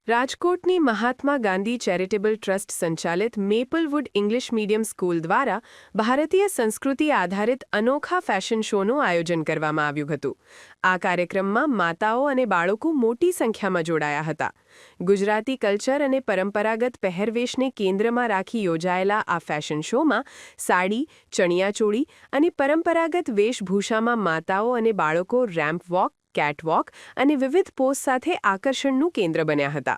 રાજકોટની Mahatma Gandhi charitable trust સંચાલિત મેપલવુડ English medium school દ્વારા ભારતીય સંસ્કૃતિ આધારિત અનોખા ફેશન શોનું આયોજન કરવામાં આવ્યું હતું. આ કાર્યક્રમમાં માતાઓ અને બાળકો મોટી સંખ્યામાં જોડાયા હતા. ગુજરાતી કલ્ચર અને પરંપરાગત પહેરવેશને કેન્દ્રમાં રાખી યોજાયેલા આ ફેશન શોમાં સાડી, ચણિયાચોળી અને પરંપરાગત વેશભૂષામાં માતાઓ અને બાળકો રેમ્પ વોક, કેટવોક અને વિવિધ પોઝ સાથે આકર્ષણનું કેન્દ્ર બન્યા હતા.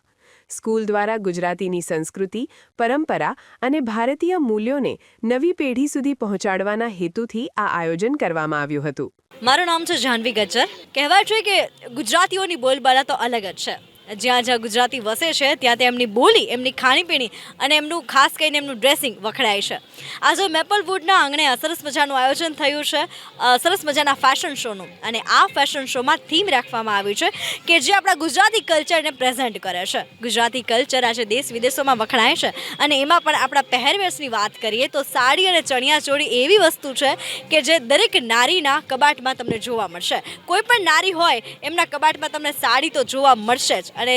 સ્કૂલ દ્વારા ગુજરાતીની સંસ્કૃતિ, પરંપરા અને ભારતીય મૂલ્યોને નવી પેઢી સુધી પહોંચાડવાના હેતુથી આ આયોજન કરવામાં આવ્યું હતું. મારું નામ છે જાહ્નવી ગજ્જર. કહેવાય છે કે ગુજરાતીઓની બોલબાલા તો અલગ જ છે. જ્યાં જ્યાં ગુજરાતી વસે છે ત્યાં એમની બોલી, એમની ખાણીપીણી અને એમનું ખાસ કરીને એમનું ડ્રેસિંગ વખણાય છે. આજે મેપલવુડના આંગણે સરસ મજાનું આયોજન થયું છે, સરસ મજાના ફેશન શોનું. અને આ ફેશન શોમાં થીમ રાખવામાં આવ્યું છે કે જે આપણા ગુજરાતી કલ્ચરને પ્રેઝન્ટ કરે છે. ગુજરાતી કલ્ચર આજે દેશ વિદેશોમાં વખણાય છે અને એમાં પણ આપણા પહેરવેશની વાત કરીએ તો સાડી અને ચણિયાચોળી એવી વસ્તુ છે કે જે દરેક નારીના કબાટમાં તમને જોવા મળશે. કોઈ પણ નારી હોય એમના કબાટમાં તમને સાડી તો જોવા મળશે જ. અને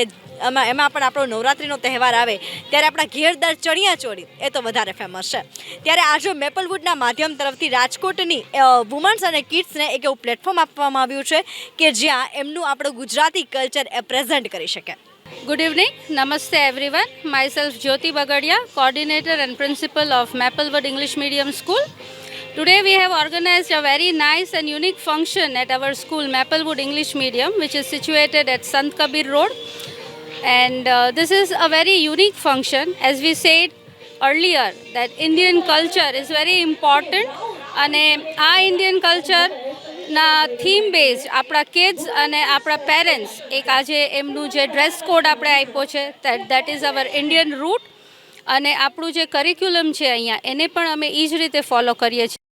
એમાં પણ આપણો નવરાત્રિનો તહેવાર આવે ત્યારે આપણા ઘેરદાર ચણિયાચોળી એ તો વધારે ફેમસ છે. ત્યારે આજે મેપલવુડના માધ્યમ તરફથી રાજકોટની વુમન્સ અને કિડ્સને એક એવું પ્લેટફોર્મ આપવામાં આવ્યું છે કે જ્યાં એમનું આપણું ગુજરાતી કલ્ચર એ પ્રેઝન્ટ કરી શકે. Good evening. Namaste everyone. Myself Jyoti Bagadia, coordinator and principal of Maplewood English Medium School. Today we have organized a very nice and unique function at our school Maplewood English Medium, which is situated at Sant Kabir Road. And this is a very unique function. As we said earlier that Indian culture is very important. અને આ Indian કલ્ચરના theme base આપણા kids અને આપણા parents એક આજે એમનું જે dress code આપણે આપ્યો છે that is our Indian root. અને આપણું જે કરિક્યુલમ છે અહીંયા એને પણ અમે એ જ રીતે ફોલો કરીએ છીએ.